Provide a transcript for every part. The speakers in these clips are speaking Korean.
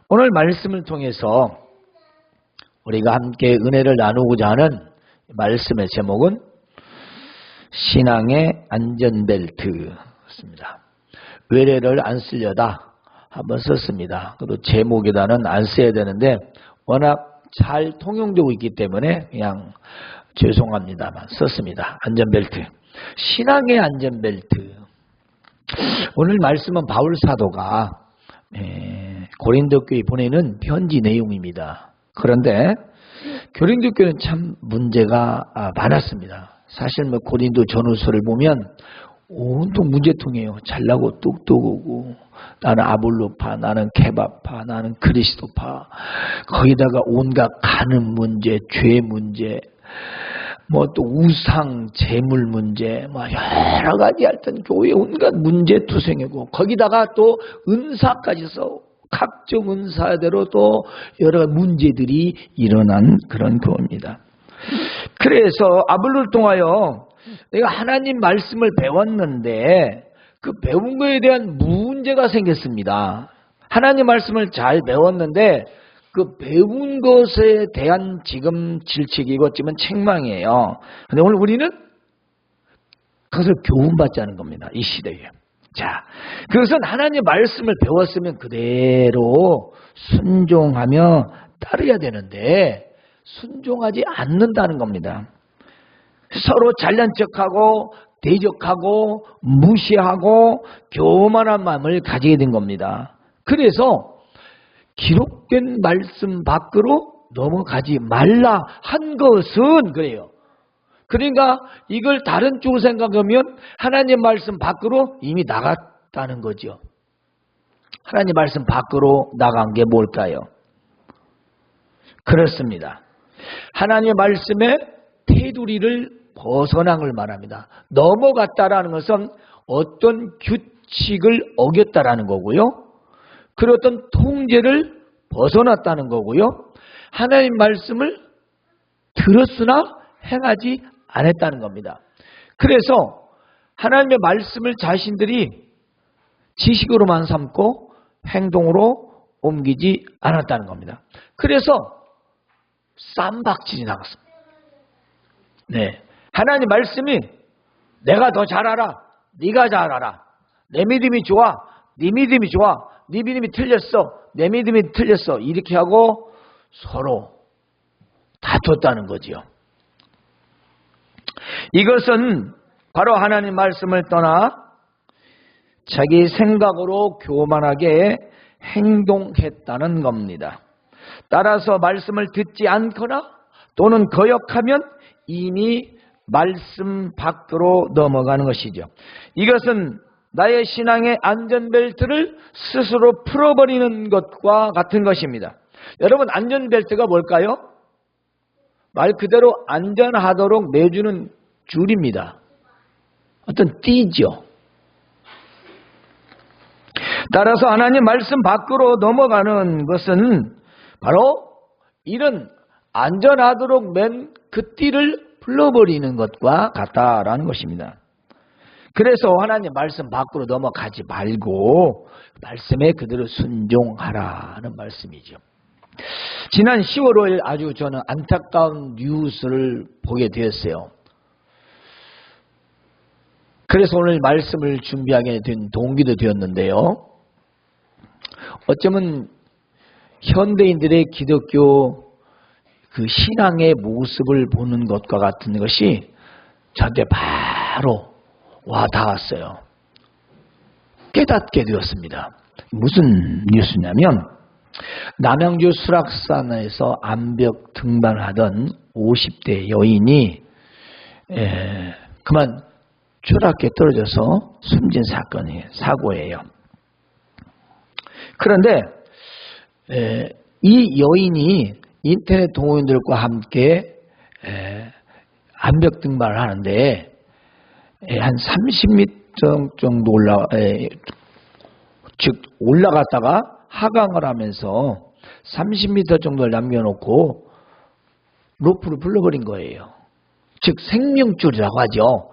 오늘 말씀을 통해서 우리가 함께 은혜를 나누고자 하는 말씀의 제목은 신앙의 안전벨트입니다. 외래를 안 쓰려다 한번 썼습니다. 그래도 제목에다는 안 써야 되는데 워낙 잘 통용되고 있기 때문에 그냥 죄송합니다만 썼습니다. 안전벨트. 신앙의 안전벨트. 오늘 말씀은 바울 사도가 고린도 교회에 보내는 편지 내용입니다. 그런데 고린도 교회는 참 문제가 많았습니다. 사실 고린도 전후서를 보면 온통 문제통이에요. 잘나고 똑똑하고 나는 아볼로파, 나는 케바파, 나는 그리스도파. 거기다가 온갖 간음 문제, 죄 문제, 또 우상, 재물 문제, 여러 가지 하여튼 교회 온갖 문제투성이고 거기다가 또 은사까지 써. 각종 은사대로 또 여러 문제들이 일어난 그런 교회입니다. 그래서 아볼로를 통하여 내가 하나님 말씀을 배웠는데 그 배운 거에 대한 문제가 생겼습니다. 하나님 말씀을 잘 배웠는데 그 배운 것에 대한 지금 질책이고 어쩌면 책망이에요. 근데 오늘 우리는 그것을 교훈받자는 겁니다. 이 시대에. 자, 그것은 하나님의 말씀을 배웠으면 그대로 순종하며 따르야 되는데 순종하지 않는다는 겁니다. 서로 잘난 척하고 대적하고 무시하고 교만한 마음을 가지게 된 겁니다. 그래서 기록된 말씀 밖으로 넘어가지 말라 한 것은 그래요. 그러니까 이걸 다른 쪽으로 생각하면 하나님 말씀 밖으로 이미 나갔다는 거죠. 하나님 말씀 밖으로 나간 게 뭘까요? 그렇습니다. 하나님의 말씀에 테두리를 벗어난 걸 말합니다. 넘어갔다라는 것은 어떤 규칙을 어겼다라는 거고요. 그리고 어떤 통제를 벗어났다는 거고요. 하나님 말씀을 들었으나 행하지 않았다는 겁니다. 그래서 하나님의 말씀을 자신들이 지식으로만 삼고 행동으로 옮기지 않았다는 겁니다. 그래서 쌈박질이 나갔습니다. 네, 하나님 말씀이 내가 더 잘 알아, 네가 잘 알아, 내 믿음이 좋아, 네 믿음이 좋아, 네 믿음이 틀렸어, 내 믿음이 틀렸어, 이렇게 하고 서로 다퉜다는 거지요. 이것은 바로 하나님 말씀을 떠나 자기 생각으로 교만하게 행동했다는 겁니다. 따라서 말씀을 듣지 않거나 또는 거역하면 이미 말씀 밖으로 넘어가는 것이죠. 이것은 나의 신앙의 안전벨트를 스스로 풀어버리는 것과 같은 것입니다. 여러분, 안전벨트가 뭘까요? 말 그대로 안전하도록 매주는 줄입니다. 어떤 띠죠. 따라서 하나님 말씀 밖으로 넘어가는 것은 바로 이런 안전하도록 맨 그 띠를 풀어버리는 것과 같다라는 것입니다. 그래서 하나님 말씀 밖으로 넘어가지 말고 말씀에 그대로 순종하라는 말씀이죠. 지난 10월 5일 아주 저는 안타까운 뉴스를 보게 되었어요. 그래서 오늘 말씀을 준비하게 된 동기도 되었는데요. 어쩌면 현대인들의 기독교 그 신앙의 모습을 보는 것과 같은 것이 저한테 바로 와 닿았어요. 깨닫게 되었습니다. 무슨 뉴스냐면 남양주 수락산에서 암벽 등반하던 50대 여인이 그만 추락해 떨어져서 숨진 사고예요. 그런데 이 여인이 인터넷 동호인들과 함께 암벽 등반을 하는데 한 30m 정도 올라갔다가 하강을 하면서 30m 정도를 남겨놓고 로프를 풀러버린 거예요. 즉 생명줄이라고 하죠.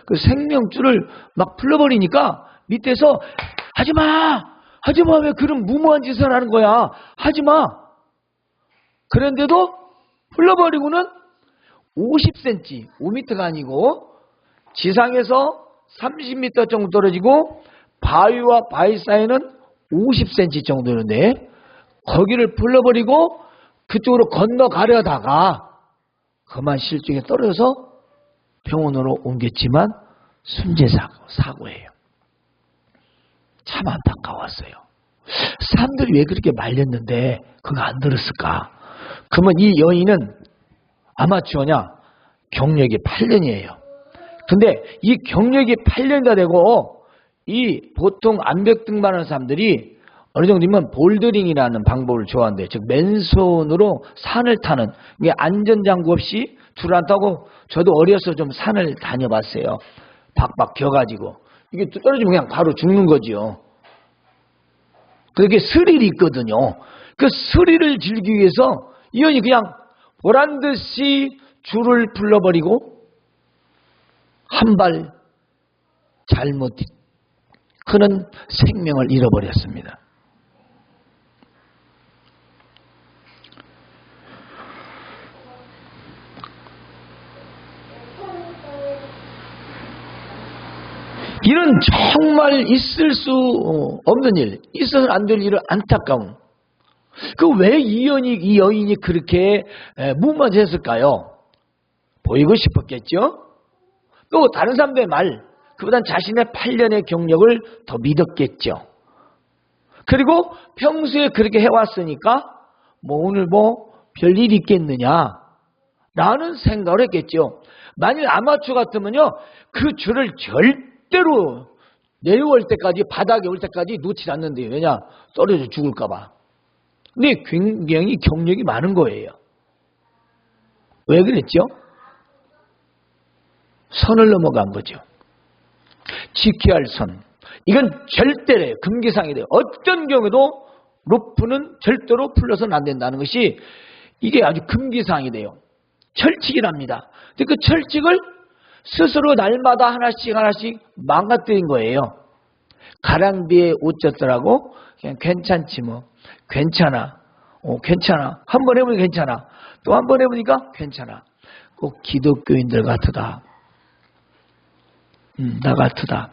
그 생명줄을 막 풀러버리니까 밑에서 하지마! 하지마. 왜 그런 무모한 짓을 하는 거야? 하지마. 그런데도 풀러버리고는 50cm, 5m가 아니고 지상에서 30m 정도 떨어지고 바위와 바위 사이는 50cm 정도인데 거기를 풀러버리고 그쪽으로 건너가려다가 그만 실중에 떨어져서 병원으로 옮겼지만 사고예요. 참 안타까웠어요. 사람들이 왜 그렇게 말렸는데 그거 안 들었을까? 그러면 이 여인은 아마추어냐? 경력이 8년이에요. 근데 이 경력이 8년이나 되고 이 보통 암벽 등반하는 사람들이 어느 정도면 볼더링이라는 방법을 좋아하는데, 즉 맨손으로 산을 타는, 이게 안전장구 없이 줄을 안 타고, 저도 어려서 좀 산을 다녀봤어요. 박박 겨가지고 이게 떨어지면 그냥 바로 죽는 거지요. 그게 스릴이 있거든요. 그 스릴을 즐기기 위해서 이 여인이 그냥 보란 듯이 줄을 풀러버리고 한 발 잘못 그는 생명을 잃어버렸습니다. 이런 정말 있을 수 없는 일, 있어서는 안 될 일을 안타까움. 그 왜 이 여인이 그렇게 무모했을까요? 보이고 싶었겠죠? 또 다른 사람들의 말, 그보단 자신의 8년의 경력을 더 믿었겠죠. 그리고 평소에 그렇게 해왔으니까 오늘 별일이 있겠느냐 라는 생각을 했겠죠. 만일 아마추어 같으면요, 그 줄을 절대로 내려올 때까지, 바닥에 올 때까지 놓지 않는데요. 왜냐? 떨어져 죽을까봐. 근데 굉장히 경력이 많은 거예요. 왜 그랬죠? 선을 넘어간 거죠. 지켜야 할 선. 이건 절대래요. 금기상이 돼요. 어떤 경우에도 로프는 절대로 풀려서는 안 된다는 것이 이게 아주 금기상이 돼요. 철칙이랍니다. 근데 그 철칙을 스스로 날마다 하나씩 망가뜨린 거예요. 가랑비에 옷 젖더라고 그냥 괜찮지 괜찮아. 괜찮아. 한 번 해보니까 괜찮아. 또 한 번 해보니까 괜찮아. 꼭 기독교인들 같으다. 나 같으다.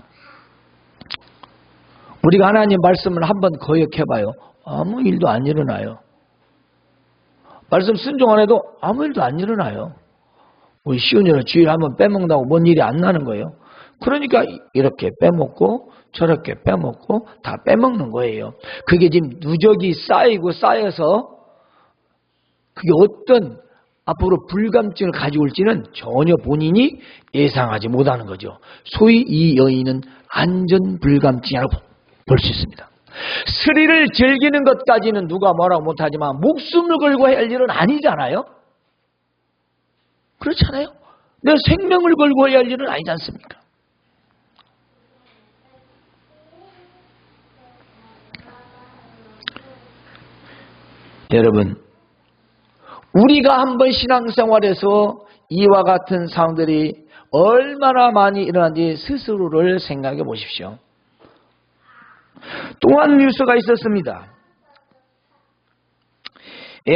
우리가 하나님 말씀을 한번 거역해봐요. 아무 일도 안 일어나요. 말씀 순종 안 해도 아무 일도 안 일어나요. 우리 시온이를 주일 한번 빼먹는다고 뭔 일이 안 나는 거예요. 그러니까 이렇게 빼먹고 저렇게 빼먹고 다 빼먹는 거예요. 그게 지금 누적이 쌓여서 그게 어떤 앞으로 불감증을 가지고 올지는 전혀 본인이 예상하지 못하는 거죠. 소위 이 여인은 안전불감증이라고 볼 수 있습니다. 스릴을 즐기는 것까지는 누가 뭐라고 못하지만 목숨을 걸고 할 일은 아니잖아요. 그렇잖아요. 내 생명을 걸고 해야 할 일은 아니지 않습니까? 여러분, 우리가 한번 신앙생활에서 이와 같은 상황들이 얼마나 많이 일어난지 스스로를 생각해 보십시오. 또 한 뉴스가 있었습니다.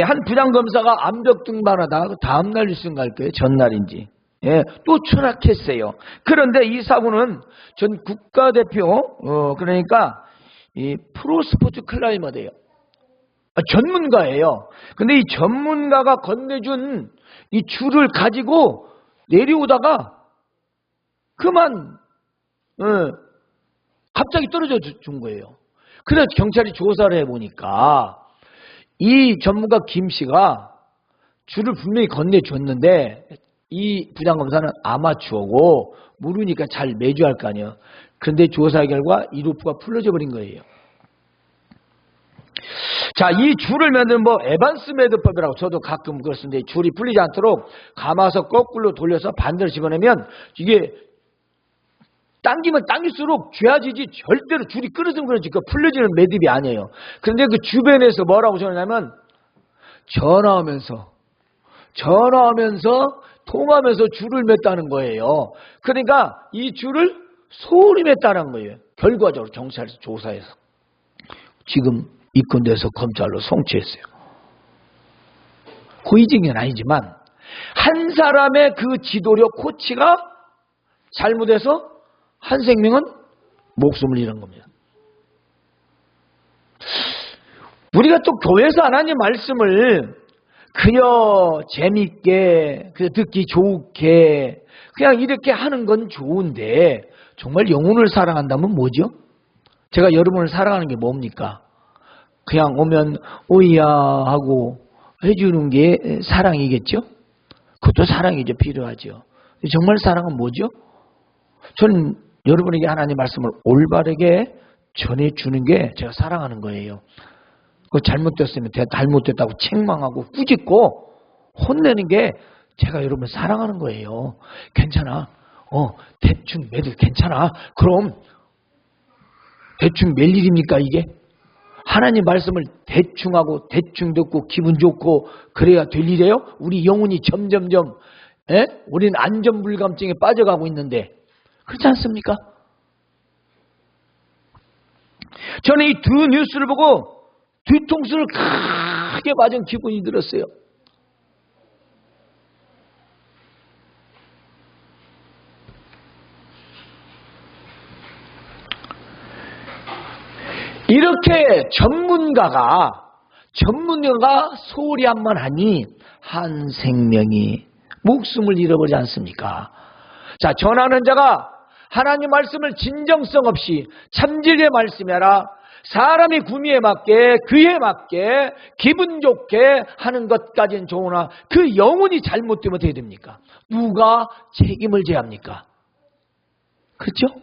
한 부장검사가 암벽 등반하다가 다음날 뉴스인 갈 거예요. 전날인지. 또 추락했어요. 그런데 이 사고는 전 국가대표, 그러니까 이 프로스포츠 클라이머예요. 전문가예요. 근데 이 전문가가 건네준 이 줄을 가지고 내려오다가 그만 갑자기 떨어져 준 거예요. 그래서 경찰이 조사를 해보니까 이 전문가 김 씨가 줄을 분명히 건네줬는데 이 부장검사는 아마추어고 모르니까 잘 매주할 거 아니에요. 그런데 조사 결과 이 로프가 풀어져 버린 거예요. 자, 이 줄을 매는 에반스 매듭법이라고 저도 가끔 그렇습니다. 줄이 풀리지 않도록 감아서 거꾸로 돌려서 반대로 집어내면 이게 당기면 당길수록 죄아지지 절대로 줄이 끊어지면 그렇지 그 풀려지는 매듭이 아니에요. 그런데 그 주변에서 뭐라고 전하냐면 전화하면서 통하면서 줄을 맸다는 거예요. 그러니까 이 줄을 소홀히 맸다는 거예요. 결과적으로 경찰에서 조사해서. 지금 입건돼서 검찰로 송치했어요. 호의적인 아니지만 한 사람의 그 지도력 코치가 잘못해서 한 생명은 목숨을 잃은 겁니다. 우리가 또 교회에서 하나님 말씀을 그저 재밌게, 그저 듣기 좋게 그냥 이렇게 하는 건 좋은데 정말 영혼을 사랑한다면 뭐죠? 제가 여러분을 사랑하는 게 뭡니까? 그냥 오면 오이야 하고 해주는 게 사랑이겠죠? 그것도 사랑이죠. 필요하죠. 정말 사랑은 뭐죠? 저는 여러분에게 하나님 말씀을 올바르게 전해주는 게 제가 사랑하는 거예요. 그 잘못됐으면 잘못됐다고 책망하고 꾸짖고 혼내는 게 제가 여러분을 사랑하는 거예요. 괜찮아. 대충 매일 괜찮아. 그럼 대충 매일 일입니까 이게? 하나님 말씀을 대충 하고 대충 듣고 기분 좋고 그래야 될 일이에요? 우리 영혼이 점점점 우리는 안전불감증에 빠져가고 있는데 그렇지 않습니까? 저는 이 두 뉴스를 보고 뒤통수를 크게 맞은 기분이 들었어요. 이렇게 전문가가 소리 한 번 하니 한 생명이 목숨을 잃어버리지 않습니까? 자, 전하는 자가 하나님 말씀을 진정성 없이 참진리의 말씀이라 사람이 구미에 맞게 그에 맞게 기분 좋게 하는 것까지는 좋으나 그 영혼이 잘못되면 어떻게 됩니까? 누가 책임을 져야 합니까? 그렇죠?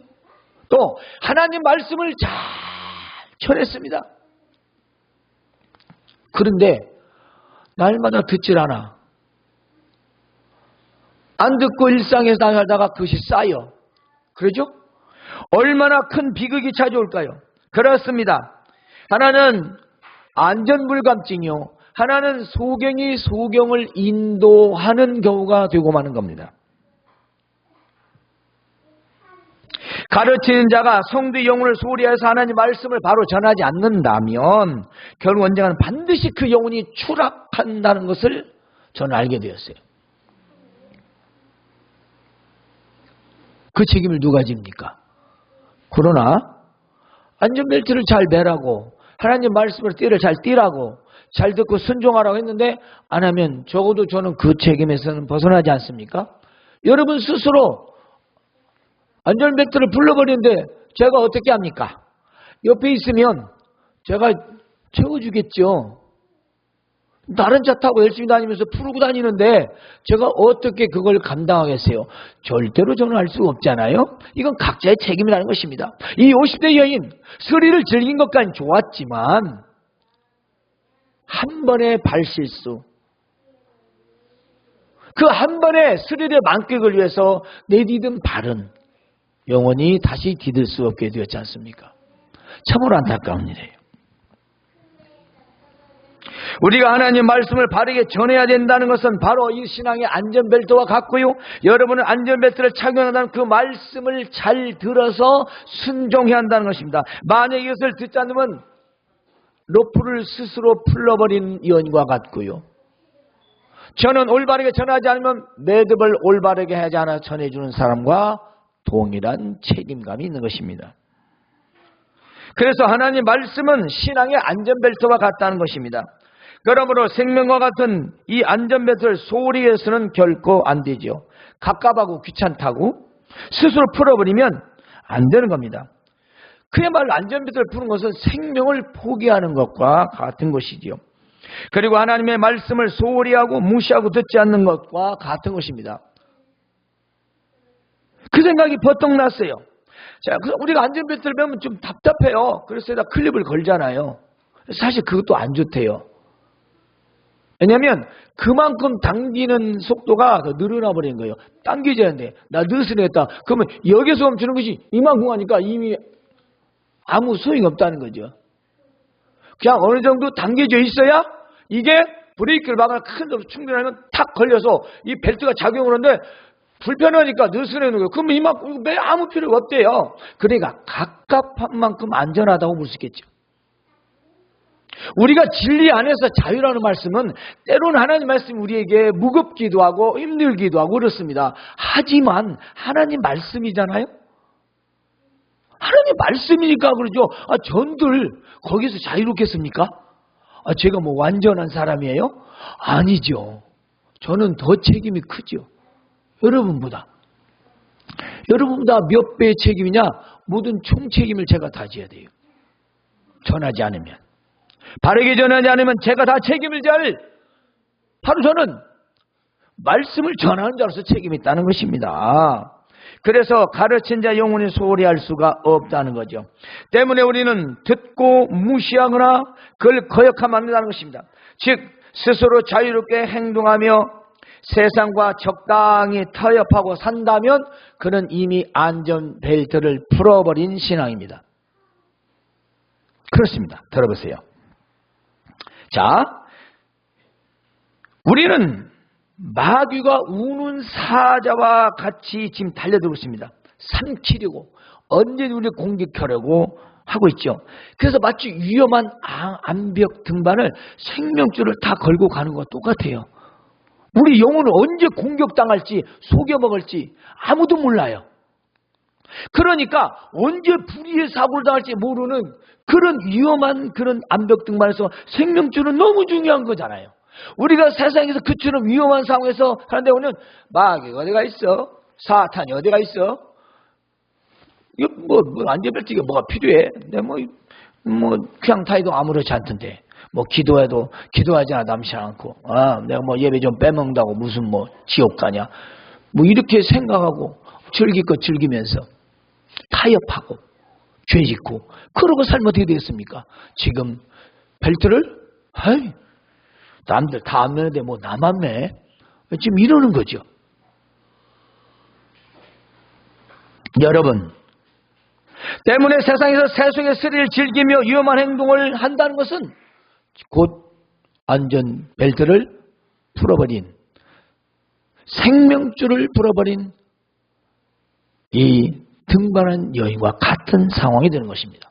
또 하나님 말씀을 잘 전했습니다. 그런데 날마다 듣질 않아. 안 듣고 일상에서 살다가 그것이 쌓여. 그러죠? 얼마나 큰 비극이 찾아올까요? 그렇습니다. 하나는 안전불감증이요. 하나는 소경이 소경을 인도하는 경우가 되고 마는 겁니다. 가르치는 자가 성도의 영혼을 소리해서 하나님 말씀을 바로 전하지 않는다면 결국 언젠가는 반드시 그 영혼이 추락한다는 것을 저는 알게 되었어요. 그 책임을 누가 집니까? 그러나 안전벨트를 잘 매라고 하나님 말씀을 띠를 잘 띠라고 잘 듣고 순종하라고 했는데 안 하면 적어도 저는 그 책임에서는 벗어나지 않습니까? 여러분 스스로 안전벨트를 불러버리는데 제가 어떻게 합니까? 옆에 있으면 제가 채워주겠죠. 다른 차 타고 열심히 다니면서 풀고 다니는데 제가 어떻게 그걸 감당하겠어요? 절대로 저는 할 수가 없잖아요. 이건 각자의 책임이라는 것입니다. 이 50대 여인 스리를 즐긴 것까지는 좋았지만 한 번의 발실수, 그 한 번의 스릴의 만끽을 위해서 내디딘 발은 영원히 다시 디딜 수 없게 되었지 않습니까? 참으로 안타까운 일이에요. 우리가 하나님 말씀을 바르게 전해야 된다는 것은 바로 이 신앙의 안전벨트와 같고요. 여러분은 안전벨트를 착용한다는 그 말씀을 잘 들어서 순종해야 한다는 것입니다. 만약 이것을 듣지 않으면 로프를 스스로 풀러버린 여인과 같고요. 저는 올바르게 전하지 않으면 매듭을 올바르게 하지 않아 전해주는 사람과 동일한 책임감이 있는 것입니다. 그래서 하나님 말씀은 신앙의 안전벨트와 같다는 것입니다. 그러므로 생명과 같은 이 안전벨트를 소홀히 해서는 결코 안 되죠. 갑갑하고 귀찮다고 스스로 풀어버리면 안 되는 겁니다. 그야말로 안전벨트를 푸는 것은 생명을 포기하는 것과 같은 것이지요. 그리고 하나님의 말씀을 소홀히 하고 무시하고 듣지 않는 것과 같은 것입니다. 그 생각이 버떡 났어요. 자, 우리가 안전벨트를 매면 좀 답답해요. 그래서 여기다 클립을 걸잖아요. 사실 그것도 안 좋대요. 왜냐하면 그만큼 당기는 속도가 늘어나 버리는 거예요. 당겨져야 하는데 나 느슨했다. 그러면 여기서 멈추는 것이 이만큼 하니까 이미 아무 소용이 없다는 거죠. 그냥 어느 정도 당겨져 있어야 이게 브레이크를 막아 큰 점수 충전하면 탁 걸려서 이 벨트가 작용을 하는데 불편하니까 느슨해는 거예요. 그러면 이만큼 아무 필요가 없대요. 그러니까 갑갑한 만큼 안전하다고 볼 수 있겠죠. 우리가 진리 안에서 자유라는 말씀은 때로는 하나님 말씀이 우리에게 무겁기도 하고 힘들기도 하고 그렇습니다. 하지만 하나님 말씀이잖아요. 하나님 말씀이니까 그러죠. 전들 거기서 자유롭겠습니까? 제가 뭐 완전한 사람이에요? 아니죠. 저는 더 책임이 크죠. 여러분보다 몇 배의 책임이냐? 모든 총책임을 제가 다 져야 돼요. 전하지 않으면, 바르게 전하지 않으면 제가 다 책임을 질, 바로 저는 말씀을 전하는 자로서 책임이 있다는 것입니다. 그래서 가르친 자 영혼이 소홀히 할 수가 없다는 거죠. 때문에 우리는 듣고 무시하거나 그걸 거역하면 안 된다는 것입니다. 즉 스스로 자유롭게 행동하며 세상과 적당히 타협하고 산다면 그는 이미 안전벨트를 풀어버린 신앙입니다. 그렇습니다. 들어보세요. 자, 우리는 마귀가 우는 사자와 같이 지금 달려들고 있습니다. 삼키려고, 언제든지 우리를 공격하려고 하고 있죠. 그래서 마치 위험한 암벽 등반을 생명줄을 다 걸고 가는 것과 똑같아요. 우리 영혼은 언제 공격당할지, 속여먹을지 아무도 몰라요. 그러니까 언제 불의의 사고를 당할지 모르는 그런 위험한 그런 암벽 등반에서 생명줄은 너무 중요한 거잖아요. 우리가 세상에서 그처럼 위험한 상황에서 하는데 오늘 마귀가 어디가 있어? 사탄이 어디가 있어? 이거 뭐 안전벨트가 뭐가 필요해? 근데 뭐 그냥 타이도 아무렇지 않던데. 뭐 기도해도 기도하지 않지 않고, 내가 뭐 예배 좀 빼먹는다고 무슨 뭐 지옥 가냐? 뭐 이렇게 생각하고 즐길 것 즐기면서 타협하고 죄짓고 그러고 살면 어떻게 되겠습니까? 지금 벨트를 남들 다 안 매는데 뭐 나만 매? 지금 이러는 거죠. 여러분, 때문에 세상에서 세속의 스릴을 즐기며 위험한 행동을 한다는 것은 곧 안전벨트를 풀어버린, 생명줄을 풀어버린 이 등반한 여인과 같은 상황이 되는 것입니다.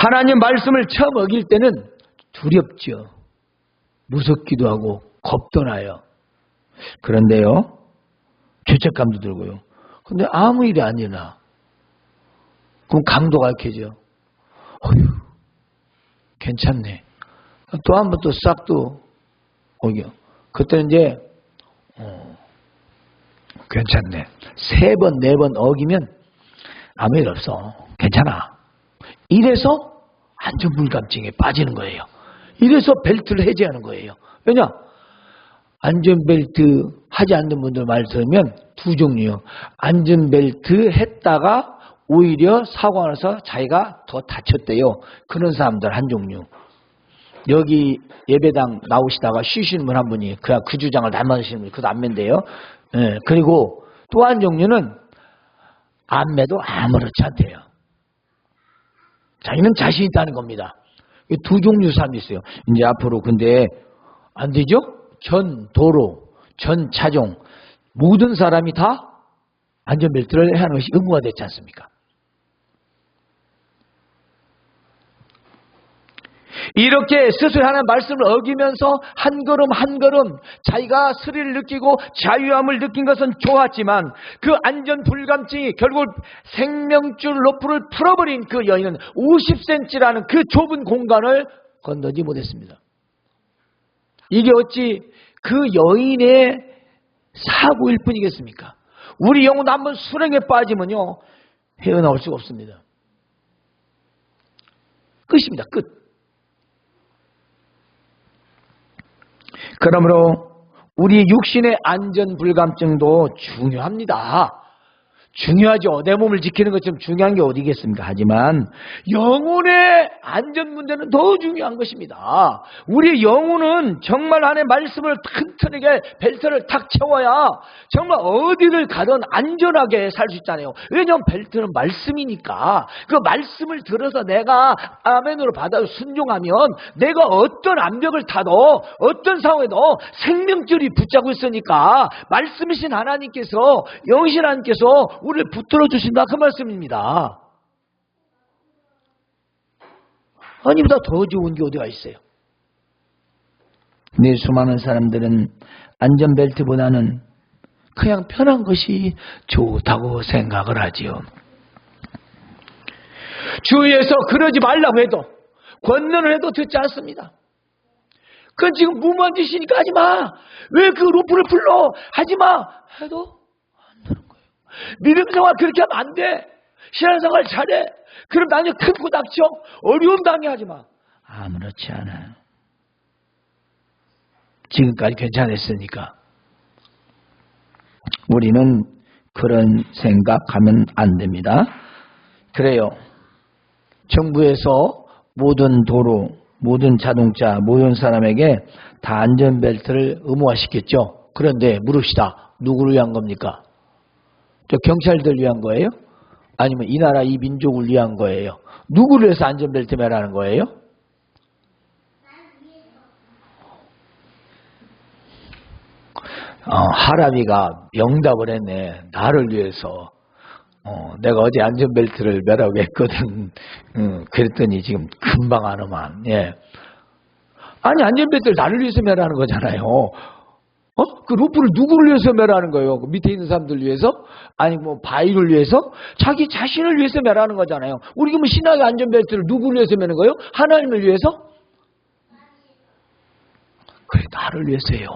하나님 말씀을 처음 어길 때는 두렵죠. 무섭기도 하고 겁도 나요. 그런데요, 죄책감도 들고요. 근데 아무 일이 안 일어나. 그럼 강도가 켜져. 어휴, 괜찮네. 또 한 번 또 싹 또 오겨. 그때는 이제 괜찮네. 3번, 4번 어기면 아무 일 없어. 괜찮아. 이래서 안전불감증에 빠지는 거예요. 이래서 벨트를 해제하는 거예요. 왜냐? 안전벨트 하지 않는 분들 말 들으면 두 종류요. 안전벨트 했다가 오히려 사고가 나서 자기가 더 다쳤대요. 그런 사람들 한 종류. 여기 예배당 나오시다가 쉬시는 분 한 분이 그 주장을 닮아주시는 분이 그것도 안 맨대요. 예, 그리고 또 한 종류는 안 매도 아무렇지 않대요. 자기는 자신 있다는 겁니다. 두 종류 사람이 있어요. 이제 앞으로 근데 안 되죠? 전 도로, 전 차종 모든 사람이 다 안전벨트를 해야 하는 것이 의무화 됐지 않습니까? 이렇게 스스로 하는 말씀을 어기면서 한 걸음 한 걸음 자기가 스릴을 느끼고 자유함을 느낀 것은 좋았지만 그 안전불감증이 결국 생명줄 로프를 풀어버린 그 여인은 50cm라는 그 좁은 공간을 건너지 못했습니다. 이게 어찌 그 여인의 사고일 뿐이겠습니까? 우리 영혼 한번 수렁에 빠지면요 헤어나올 수가 없습니다. 끝입니다. 끝. 그러므로 우리 육신의 안전불감증도 중요합니다. 중요하죠. 내 몸을 지키는 것처럼 중요한 게 어디겠습니까? 하지만 영혼의 안전 문제는 더 중요한 것입니다. 우리 영혼은 정말 안에 말씀을 튼튼하게 벨트를 탁 채워야 정말 어디를 가든 안전하게 살 수 있잖아요. 왜냐하면 벨트는 말씀이니까 그 말씀을 들어서 내가 아멘으로 받아 순종하면 내가 어떤 암벽을 타도 어떤 상황에도 생명줄이 붙잡고 있으니까 말씀이신 하나님께서 영신 하나님께서 우리를 붙들어 주신다 그 말씀입니다. 아니보다 더 좋은 게 어디가 있어요? 네, 수많은 사람들은 안전벨트보다는 그냥 편한 것이 좋다고 생각을 하지요. 주위에서 그러지 말라고 해도, 권면을 해도 듣지 않습니다. 그건 지금 무모한 짓이니까 하지 마. 왜 그 로프를 풀러? 하지 마. 해도 안 되는 거예요. 믿음 생활 그렇게 하면 안 돼. 신앙생활 잘해. 그럼 나중에 큰 거 닥쳐. 어려움 당해하지 마. 아무렇지 않아요. 지금까지 괜찮았으니까. 우리는 그런 생각하면 안 됩니다. 그래요. 정부에서 모든 도로, 모든 자동차, 모든 사람에게 다 안전벨트를 의무화시켰죠. 그런데 물읍시다. 누구를 위한 겁니까? 저 경찰들 위한 거예요? 아니면 이 나라 이 민족을 위한 거예요? 누구를 위해서 안전벨트 매라는 거예요? 하람이가 명답을 했네. 나를 위해서. 내가 어제 안전벨트를 매라고 했거든. 그랬더니 지금 금방 안 오만. 예. 아니, 안전벨트를 나를 위해서 매라는 거잖아요. 그 로프를 누구를 위해서 매라는 거예요? 그 밑에 있는 사람들 위해서? 아니, 뭐, 바위를 위해서? 자기 자신을 위해서 매라는 거잖아요. 우리 그러면 신앙의 안전벨트를 누구를 위해서 매는 거예요? 하나님을 위해서? 그래, 나를 위해서요.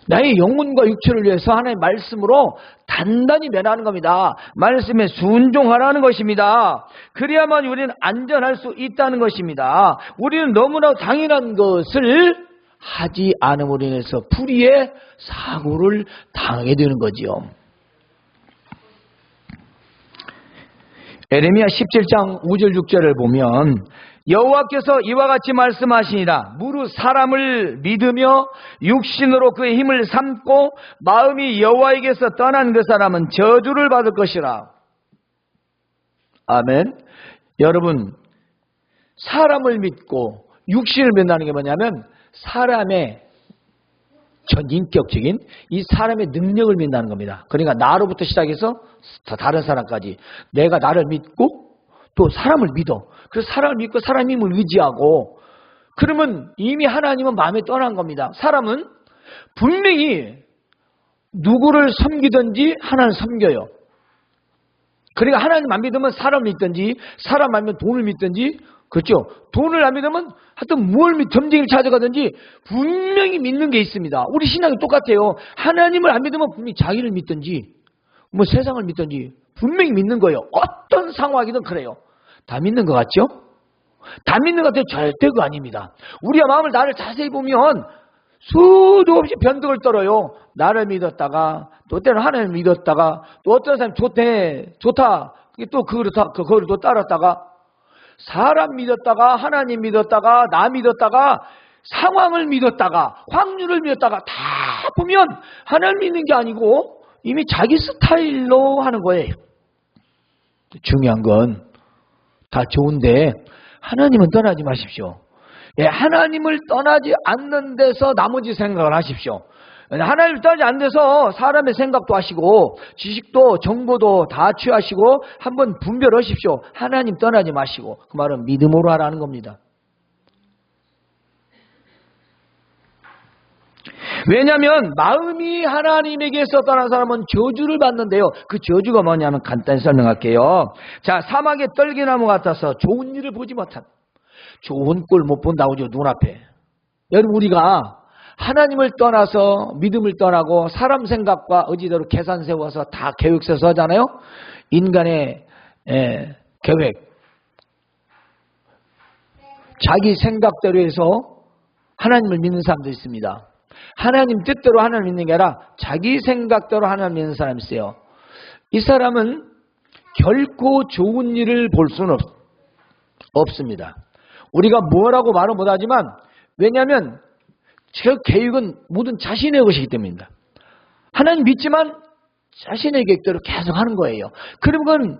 나의 영혼과 육체를 위해서 하나님의 말씀으로 단단히 매라는 겁니다. 말씀에 순종하라는 것입니다. 그래야만 우리는 안전할 수 있다는 것입니다. 우리는 너무나 당연한 것을 하지 않음으로 인해서 불의의 사고를 당하게 되는 거지요. 에레미야 17장 5절 6절을 보면 여호와께서 이와 같이 말씀하시니라. 무릇 사람을 믿으며 육신으로 그의 힘을 삼고 마음이 여호와에게서 떠난 그 사람은 저주를 받을 것이라. 아멘. 여러분, 사람을 믿고 육신을 믿는다는 게 뭐냐면 사람의 전인격적인 이 사람의 능력을 믿는다는 겁니다. 그러니까 나로부터 시작해서 다른 사람까지 내가 나를 믿고 또 사람을 믿어. 그래서 사람을 믿고 사람 힘을 의지하고, 그러면 이미 하나님은 마음에 떠난 겁니다. 사람은 분명히 누구를 섬기든지 하나님을 섬겨요. 그러니까 하나님 안 믿으면 사람을 믿든지, 사람 안 믿으면 돈을 믿든지, 그렇죠? 돈을 안 믿으면 하여튼 뭘 점쟁이를 찾아가든지 분명히 믿는 게 있습니다. 우리 신앙이 똑같아요. 하나님을 안 믿으면 분명히 자기를 믿든지 뭐 세상을 믿든지 분명히 믿는 거예요. 어떤 상황이든 그래요. 다 믿는 것 같죠? 다 믿는 것 같아요. 절대 그거 아닙니다. 우리의 마음을 나를 자세히 보면 수도 없이 변덕을 떨어요. 나를 믿었다가 또 때는 하나님을 믿었다가 또 어떤 사람이 좋다 또 그거를 또 따랐다가 사람 믿었다가 하나님 믿었다가 나 믿었다가 상황을 믿었다가 확률을 믿었다가 다 보면 하나님 믿는 게 아니고 이미 자기 스타일로 하는 거예요. 중요한 건 다 좋은데 하나님은 떠나지 마십시오. 예, 하나님을 떠나지 않는 데서 나머지 생각을 하십시오. 하나님을 떠나지 않는 데서 사람의 생각도 하시고 지식도 정보도 다 취하시고 한번 분별하십시오. 하나님 떠나지 마시고. 그 말은 믿음으로 하라는 겁니다. 왜냐하면 마음이 하나님에게서 떠난 사람은 저주를 받는데요. 그 저주가 뭐냐면 간단히 설명할게요. 자, 사막의 떨기나무 같아서 좋은 일을 보지 못한, 좋은 꼴 못 본다고죠, 눈앞에. 여러분, 우리가 하나님을 떠나서 믿음을 떠나고 사람 생각과 의지대로 계산 세워서 다 계획 세워서 하잖아요. 인간의 계획, 자기 생각대로 해서 하나님을 믿는 사람도 있습니다. 하나님 뜻대로 하나님 믿는 게 아니라 자기 생각대로 하나님 믿는 사람이 있어요. 이 사람은 결코 좋은 일을 볼 수는 없습니다. 우리가 뭐라고 말은 못하지만, 왜냐하면 그 계획은 모든 자신의 것이기 때문입니다. 하나님 믿지만 자신의 계획대로 계속 하는 거예요. 그러면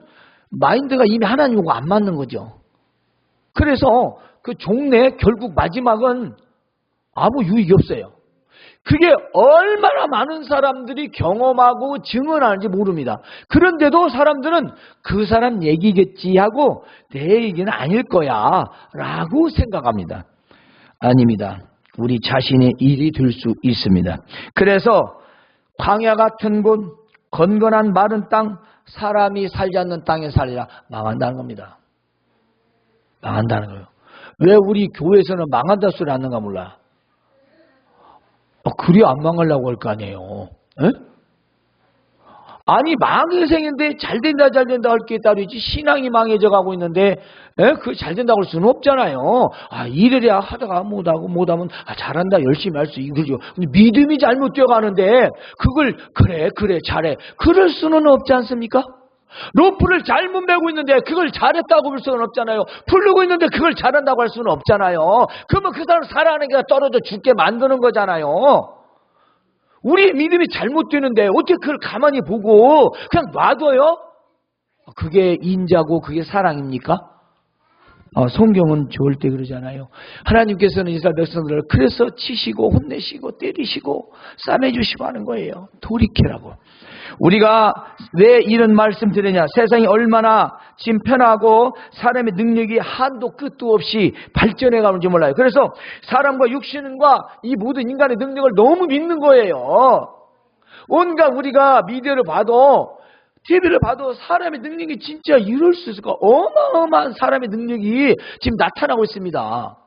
마인드가 이미 하나님과 안 맞는 거죠. 그래서 그 종래 결국 마지막은 아무 유익이 없어요. 그게 얼마나 많은 사람들이 경험하고 증언하는지 모릅니다. 그런데도 사람들은 그 사람 얘기겠지 하고 내 얘기는 아닐 거야 라고 생각합니다. 아닙니다. 우리 자신의 일이 될 수 있습니다. 그래서 광야 같은 곳, 건건한 마른 땅, 사람이 살지 않는 땅에 살리라. 망한다는 겁니다. 망한다는 거예요. 왜 우리 교회에서는 망한다 소리 안 하는가 몰라. 그리 안 망하려고 할 거 아니에요. 에? 아니 망의생인데 잘된다 잘된다 할 게 따르지 신앙이 망해져 가고 있는데 그 잘된다고 할 수는 없잖아요. 이래야 하다가 못하면 잘한다 열심히 할 수 있죠. 근데 믿음이 잘못 뛰어가는데 그걸 그래 잘해 그럴 수는 없지 않습니까? 로프를 잘못 메고 있는데 그걸 잘했다고 볼 수는 없잖아요. 풀르고 있는데 그걸 잘한다고 할 수는 없잖아요. 그러면 그 사람 살아가는 게 떨어져 죽게 만드는 거잖아요. 우리의 믿음이 잘못되는데 어떻게 그걸 가만히 보고 그냥 놔둬요? 그게 인자고 그게 사랑입니까? 성경은 좋을 때 그러잖아요. 하나님께서는 이스라엘 백성들을 그래서 치시고 혼내시고 때리시고 싸매주시고 하는 거예요. 돌이키라고. 우리가 왜 이런 말씀 드리냐? 세상이 얼마나 지금 편하고 사람의 능력이 한도 끝도 없이 발전해 가는지 몰라요. 그래서 사람과 육신과 이 모든 인간의 능력을 너무 믿는 거예요. 온갖 우리가 미디어를 봐도 TV를 봐도 사람의 능력이 진짜 이럴 수 있을까? 어마어마한 사람의 능력이 지금 나타나고 있습니다.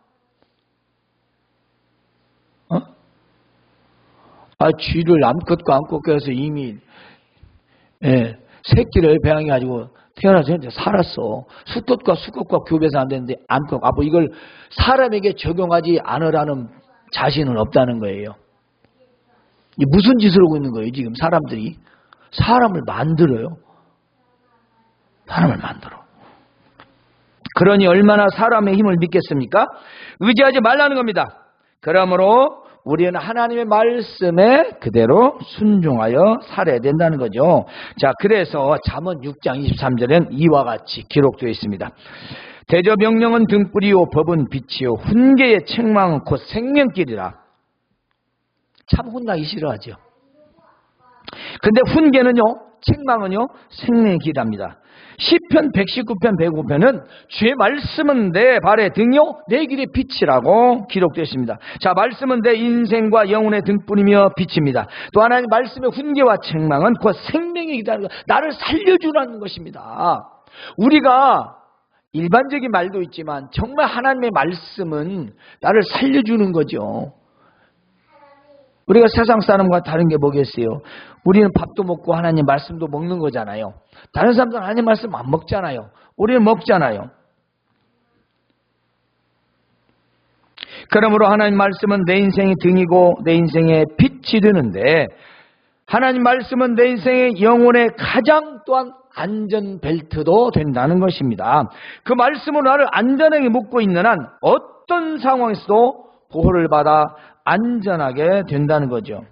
쥐를 암컷과 암컷과 해서 이미 새끼를 배양해가지고 태어나서 현재 살았어. 수컷과 수컷과 교배해서 안 되는데 암컷, 이걸 사람에게 적용하지 않으라는 자신은 없다는 거예요. 무슨 짓을 하고 있는 거예요, 지금 사람들이? 사람을 만들어요. 사람을 만들어. 그러니 얼마나 사람의 힘을 믿겠습니까? 의지하지 말라는 겁니다. 그러므로 우리는 하나님의 말씀에 그대로 순종하여 살아야 된다는 거죠. 자, 그래서 잠언 6장 23절에는 이와 같이 기록되어 있습니다. 대저 명령은 등불이요 법은 빛이요 훈계의 책망은 곧 생명길이라. 참 혼나기 싫어하죠. 근데 훈계는요, 책망은요, 생명의 길이랍니다. 시편 119편 105편은 주의 말씀은 내 발의 등이요 내 길의 빛이라고 기록되어 있습니다. 자, 말씀은 내 인생과 영혼의 등불이며 빛입니다. 또 하나님 말씀의 훈계와 책망은 곧 생명의 길이라는 것, 나를 살려주라는 것입니다. 우리가 일반적인 말도 있지만 정말 하나님의 말씀은 나를 살려주는 거죠. 우리가 세상 사람과 다른 게 뭐겠어요? 우리는 밥도 먹고 하나님 말씀도 먹는 거잖아요. 다른 사람들은 하나님 말씀 안 먹잖아요. 우리는 먹잖아요. 그러므로 하나님 말씀은 내 인생의 등이고 내 인생의 빛이 되는데 하나님 말씀은 내 인생의 영혼의 가장 또한 안전벨트도 된다는 것입니다. 그 말씀으로 나를 안전하게 묶고 있는 한 어떤 상황에서도 보호를 받아 안전하게 된다는 거죠.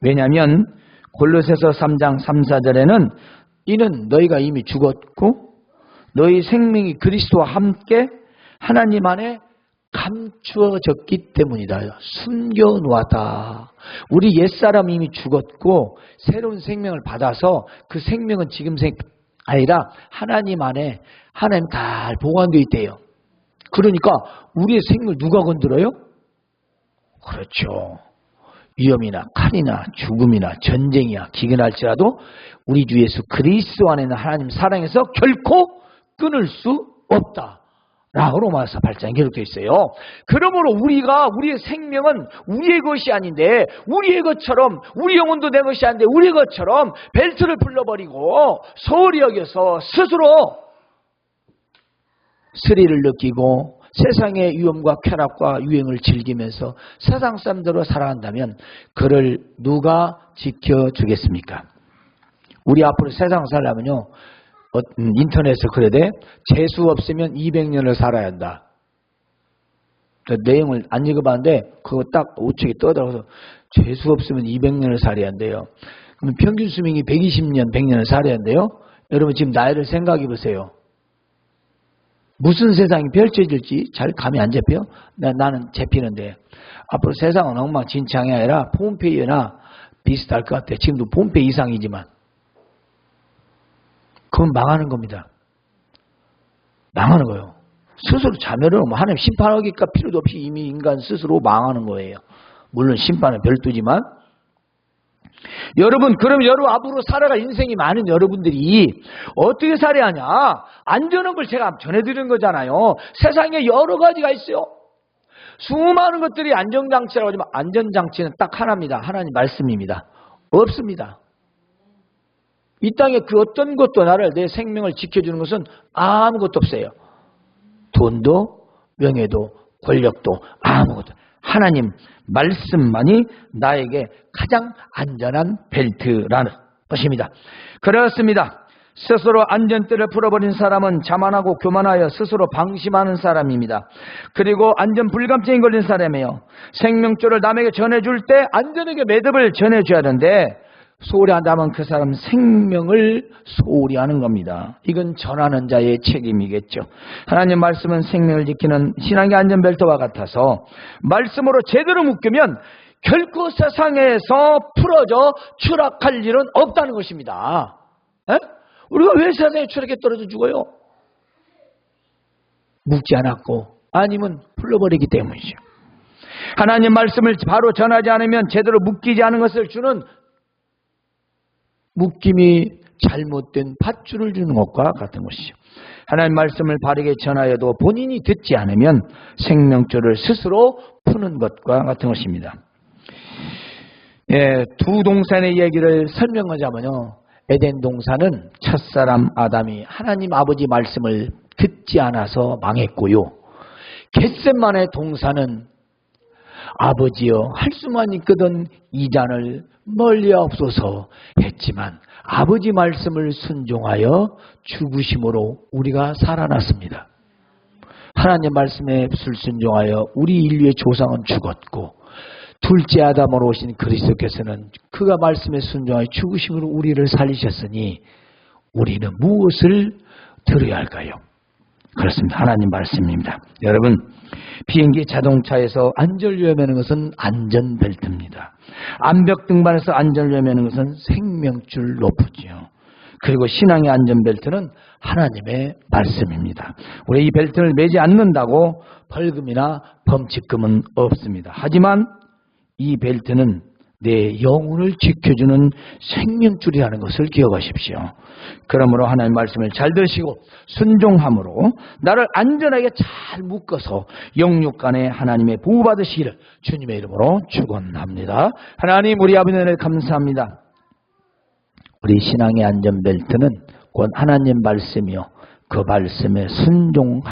왜냐하면 골로새서 3장 3, 4절에는 이는 너희가 이미 죽었고 너희 생명이 그리스도와 함께 하나님 안에 감추어졌기 때문이다. 숨겨놓았다. 우리 옛사람이 이미 죽었고 새로운 생명을 받아서 그 생명은 지금 아니라 하나님 안에 하나님 잘 보관되어 있대요. 그러니까 우리의 생명을 누가 건드려요? 그렇죠. 위험이나 칼이나 죽음이나 전쟁이야 기근을 할지라도 우리 주 예수 그리스도 안에는 하나님 사랑에서 결코 끊을 수 없다 라고 로마서 8장에 기록되어 있어요. 그러므로 우리의 생명은 우리의 것이 아닌데 우리의 것처럼 우리 영혼도 내 것이 아닌데 우리의 것처럼 벨트를 풀러버리고 소홀히 여겨서 스스로 스릴을 느끼고 세상의 위험과 쾌락과 유행을 즐기면서 세상 사람대로 살아간다면 그를 누가 지켜주겠습니까? 우리 앞으로 세상 살려면요, 인터넷에서 그래야 돼. 재수 없으면 200년을 살아야 한다. 내용을 안 읽어봤는데 그거 딱 우측에 떠들어서 재수 없으면 200년을 살아야 한대요. 그럼 평균 수명이 120년, 100년을 살아야 한대요. 여러분 지금 나이를 생각해 보세요. 무슨 세상이 펼쳐질지 잘 감이 안 잡혀? 나는 잡히는데 앞으로 세상은 엉망진창이 아니라 폼페이나 비슷할 것 같아요. 지금도 폼페이 이상이지만 그건 망하는 겁니다. 망하는 거예요. 스스로 자멸을 하면 하나님 심판하기가 필요도 없이 이미 인간 스스로 망하는 거예요. 물론 심판은 별도지만 여러분, 그럼 여러분 앞으로 살아갈 인생이 많은 여러분들이 어떻게 살아야 하냐? 안전한 걸 제가 전해드리는 거잖아요. 세상에 여러 가지가 있어요. 수많은 것들이 안전장치라고 하지만 안전장치는 딱 하나입니다. 하나님 말씀입니다. 없습니다. 이 땅에 그 어떤 것도 나를 내 생명을 지켜주는 것은 아무것도 없어요. 돈도 명예도 권력도 아무것도. 하나님 말씀만이 나에게 가장 안전한 벨트라는 것입니다. 그렇습니다. 스스로 안전대를 풀어버린 사람은 자만하고 교만하여 스스로 방심하는 사람입니다. 그리고 안전 불감증이 걸린 사람이에요. 생명줄을 남에게 전해줄 때 안전하게 매듭을 전해줘야 하는데 소홀히 한다면 그 사람 생명을 소홀히 하는 겁니다. 이건 전하는 자의 책임이겠죠. 하나님 말씀은 생명을 지키는 신앙의 안전벨트와 같아서 말씀으로 제대로 묶으면 결코 세상에서 풀어져 추락할 일은 없다는 것입니다. 에? 우리가 왜 세상에 추락해 떨어져 죽어요? 묶지 않았고 아니면 풀려버리기 때문이죠. 하나님 말씀을 바로 전하지 않으면 제대로 묶이지 않은 것을 주는 묶임이 잘못된 밧줄을 주는 것과 같은 것이죠. 하나님 말씀을 바르게 전하여도 본인이 듣지 않으면 생명줄을 스스로 푸는 것과 같은 것입니다. 두 동산의 얘기를 설명하자면요. 에덴 동산은 첫사람 아담이 하나님 아버지 말씀을 듣지 않아서 망했고요. 겟세마네 동산은 아버지여 할 수만 있거든 이 잔을 멀리하옵소서 했지만 아버지 말씀을 순종하여 죽으심으로 우리가 살아났습니다. 하나님 말씀에 불순종하여 우리 인류의 조상은 죽었고 둘째 아담으로 오신 그리스도께서는 그가 말씀에 순종하여 죽으심으로 우리를 살리셨으니 우리는 무엇을 들어야 할까요? 그렇습니다. 하나님 말씀입니다. 여러분, 비행기 자동차에서 안전요에 매는 것은 안전벨트입니다. 암벽 등반에서 안전요에 매는 것은 생명줄 로프죠. 그리고 신앙의 안전벨트는 하나님의 말씀입니다. 우리 이 벨트를 매지 않는다고 벌금이나 범칙금은 없습니다. 하지만 이 벨트는 내 영혼을 지켜주는 생명줄이라는 것을 기억하십시오. 그러므로 하나님의 말씀을 잘 들으시고 순종함으로 나를 안전하게 잘 묶어서 영육간에 하나님의 보호 받으시기를 주님의 이름으로 축원합니다. 하나님 우리 아버지 은혜를 감사합니다. 우리 신앙의 안전벨트는 곧 하나님 말씀이요 그 말씀에 순종